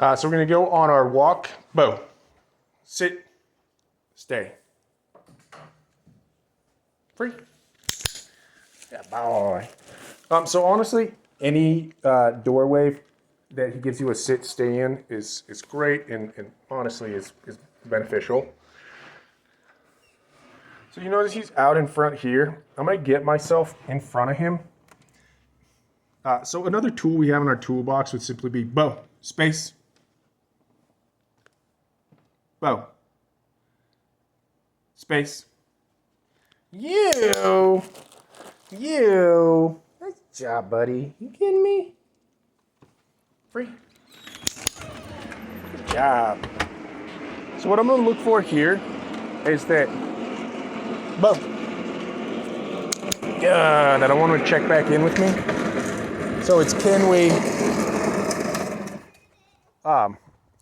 So we're gonna go on our walk. Bo, sit, stay. Free. Yeah, boy. So honestly, any doorway that he gives you a sit, stay in is great and honestly is beneficial. So you notice he's out in front here. I'm gonna get myself in front of him. So another tool we have in our toolbox would simply be Bo, space. Bo. Space. You. Nice job, buddy. You kidding me? Free. Good job. So what I'm going to look for here is that Bo. Good. I don't want to check back in with me. So it's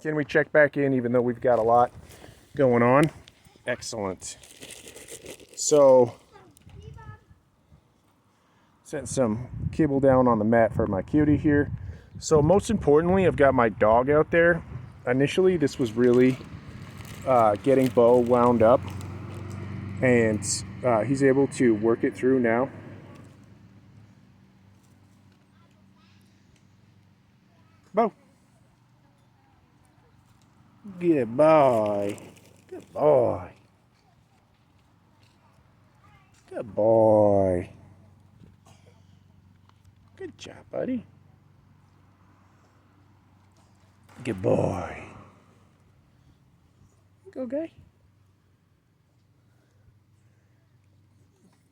can we check back in even though we've got a lot going on? Excellent. So sent some kibble down on the mat for my cutie here. So most importantly, I've got my dog out there. Initially, this was really getting Bo wound up, and he's able to work it through now. Bo. Good boy. Good boy. Good boy. Good job, buddy. Good boy. Go, guy.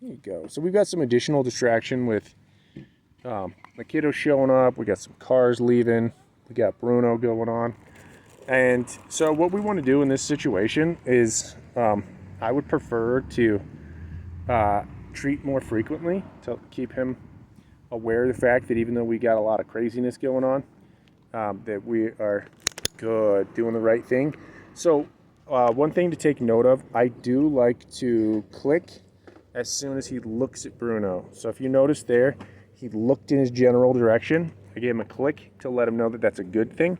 There you go. So we've got some additional distraction with the kiddo showing up. We got some cars leaving. We got Bruno going on. And so what we want to do in this situation is I would prefer to treat more frequently to keep him aware of the fact that even though we got a lot of craziness going on, that we are good, doing the right thing. So one thing to take note of, I do like to click as soon as he looks at Bruno. So if you notice there, he looked in his general direction. I gave him a click to let him know that that's a good thing.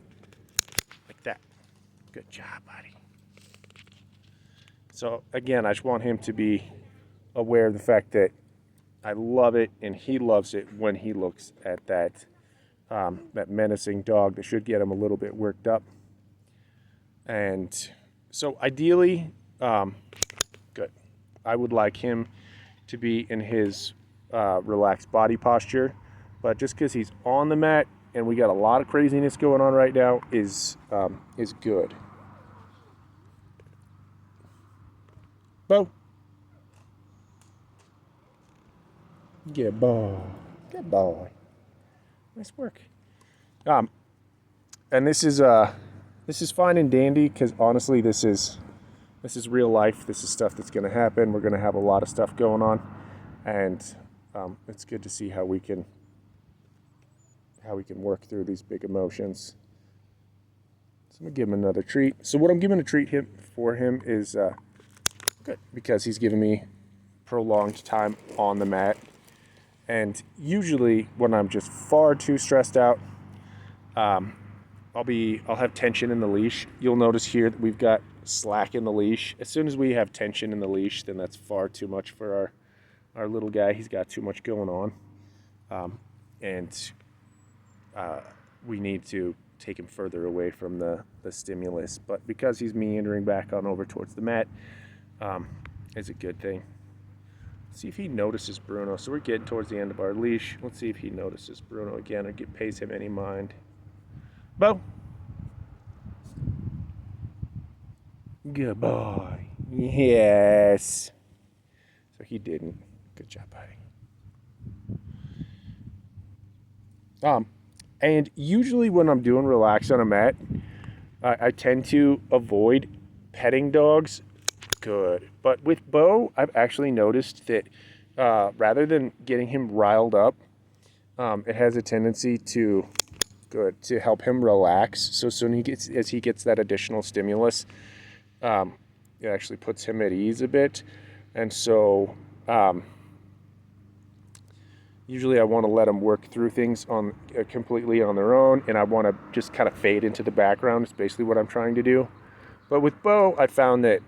Like that. Good job, buddy. So again, I just want him to be aware of the fact that I love it and he loves it when he looks at that that menacing dog that should get him a little bit worked up. And so ideally, good. I would like him to be in his relaxed body posture, but just because he's on the mat and we got a lot of craziness going on right now is good. Bo. Good boy. Good boy. Nice work. And this is fine and dandy because honestly, this is real life. This is stuff that's going to happen. We're going to have a lot of stuff going on, and it's good to see how we can work through these big emotions. So I'm gonna give him another treat. So what I'm giving a treat for him is good because he's giving me prolonged time on the mat. And usually when I'm just far too stressed out, I'll have tension in the leash. You'll notice here that we've got slack in the leash. As soon as we have tension in the leash, then that's far too much for our little guy. He's got too much going on. And we need to take him further away from the stimulus. But because he's meandering back on over towards the mat, is a good thing. See if he notices Bruno. So we're getting towards the end of our leash. Let's see if he notices Bruno again or pays him any mind. Bo. Good boy. Yes. So he didn't. Good job, buddy. And usually when I'm doing relax on a mat, I tend to avoid petting dogs. Good. But with Bo, I've actually noticed that rather than getting him riled up, it has a tendency to help him relax. So soon as he gets that additional stimulus, it actually puts him at ease a bit. And so Usually I want to let them work through things on completely on their own, and I want to just kind of fade into the background. It's basically what I'm trying to do. But with Bo, I found that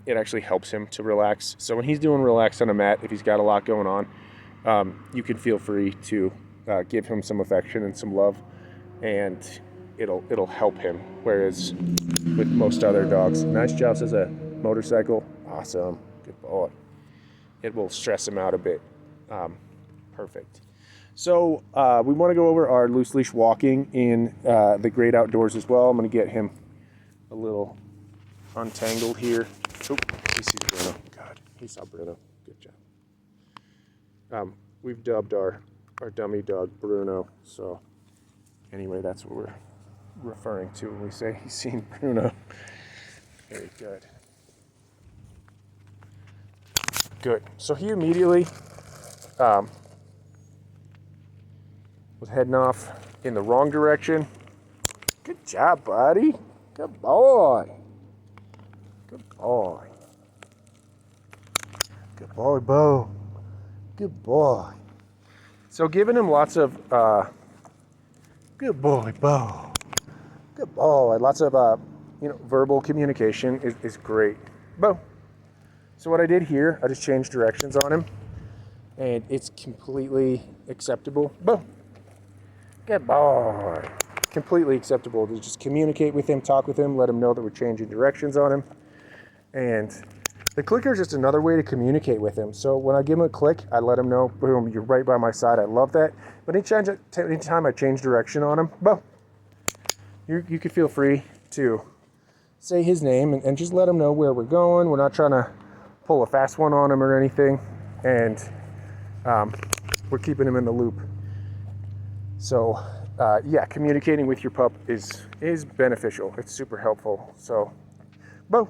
it actually helps him to relax. So when he's doing relax on a mat, if he's got a lot going on, you can feel free to give him some affection and some love, and it'll help him. Whereas with most other dogs, nice job, says a motorcycle. Awesome, good boy. It will stress him out a bit. Perfect. So we want to go over our loose leash walking in the great outdoors as well. I'm going to get him a little untangled here. Oh, he sees Bruno. God, he saw Bruno. Good job. We've dubbed our dummy dog Bruno. So anyway, that's what we're referring to when we say he's seen Bruno. Very good. Good. So he immediately was heading off in the wrong direction. Good job, buddy. Good boy. Good boy. Good boy, Bo. Good boy. So giving him lots of good boy, Bo. Good boy. Lots of verbal communication is great. Bo. So what I did here, I just changed directions on him, and it's completely acceptable. Bo. Good boy. Completely acceptable to just communicate with him, talk with him, let him know that we're changing directions on him. And the clicker is just another way to communicate with him. So when I give him a click, I let him know, boom, you're right by my side. I love that. But anytime I change direction on him, boom, you can feel free to say his name and just let him know where we're going. We're not trying to pull a fast one on him or anything. And we're keeping him in the loop. So, communicating with your pup is beneficial. It's super helpful. So, Bo.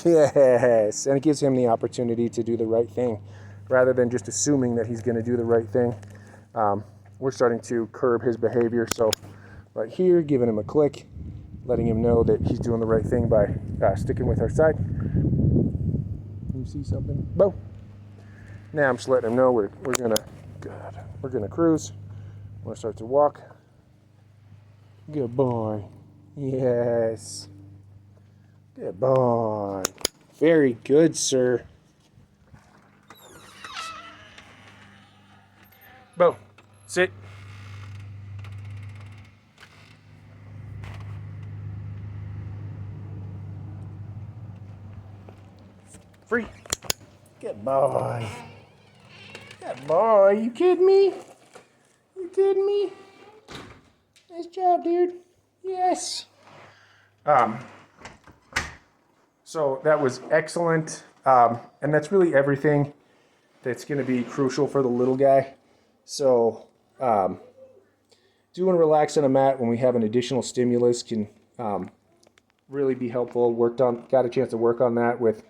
Yes, and it gives him the opportunity to do the right thing rather than just assuming that he's going to do the right thing. We're starting to curb his behavior. So, right here, giving him a click, letting him know that he's doing the right thing by sticking with our side. You see something? Bo. Now I'm just letting him know we're going to... Good. We're going to cruise. We're going to start to walk. Good boy. Yes. Good boy. Very good, sir. Bo, sit. Free. Good boy. Good boy. You kidding me? You kidding me? Nice job, dude. Yes. So that was excellent. And that's really everything that's going to be crucial for the little guy. So doing relax on a mat when we have an additional stimulus can really be helpful. Got a chance to work on that with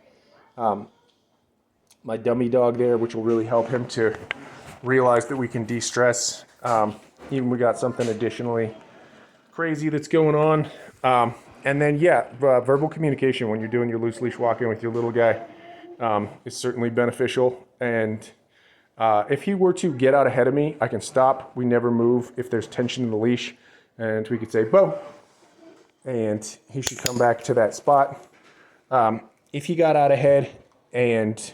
my dummy dog there, which will really help him to realize that we can de-stress. Even we got something additionally crazy that's going on. And then, verbal communication when you're doing your loose leash walking with your little guy is certainly beneficial. And if he were to get out ahead of me, I can stop. We never move if there's tension in the leash. And we could say, Bo. And he should come back to that spot. If he got out ahead and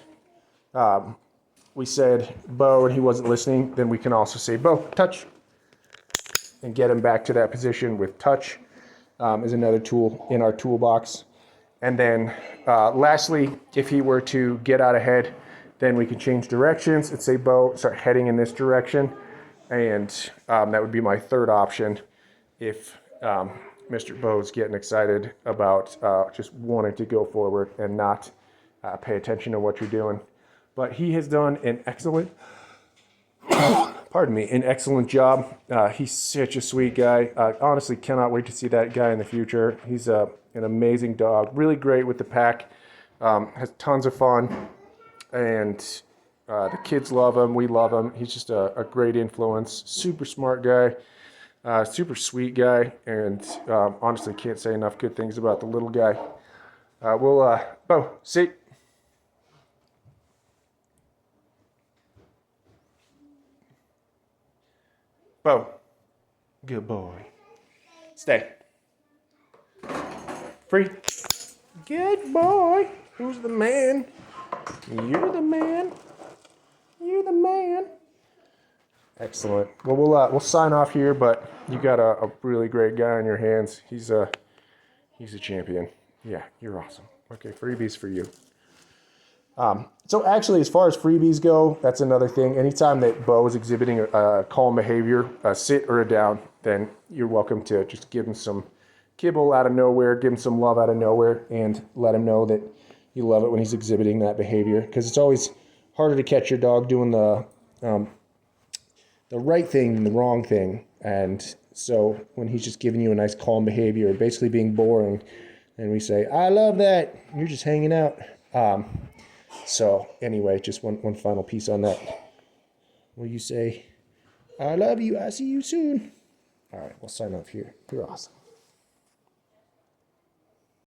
we said, Bo, and he wasn't listening, then we can also say, Bo, touch. And get him back to that position with touch. Is another tool in our toolbox. And then lastly, if he were to get out ahead, then we can change directions and say, Bo, start heading in this direction. And that would be my third option if Mr. Bo's getting excited about just wanting to go forward and not pay attention to what you're doing. But he has done an excellent job. He's such a sweet guy. Honestly, cannot wait to see that guy in the future. He's an amazing dog. Really great with the pack. Has tons of fun. And the kids love him. We love him. He's just a great influence. Super smart guy. Super sweet guy. And honestly, can't say enough good things about the little guy. Bo, sit. Bo. Good boy. Stay. Free. Good boy. Who's the man? You're the man. You're the man. Excellent. Well, we'll sign off here, but you got a really great guy on your hands. He's a champion. Yeah, you're awesome. Okay, freebies for you. So actually, as far as freebies go, that's another thing. Anytime that Bo is exhibiting a calm behavior, a sit or a down, then you're welcome to just give him some kibble out of nowhere, give him some love out of nowhere, and let him know that you love it when he's exhibiting that behavior. Because it's always harder to catch your dog doing the right thing than the wrong thing. And so when he's just giving you a nice calm behavior, basically being boring, and we say, I love that, you're just hanging out. So anyway, just one final piece on that. Will you say, I love you, I see you soon? All right, we'll sign off here. You're awesome.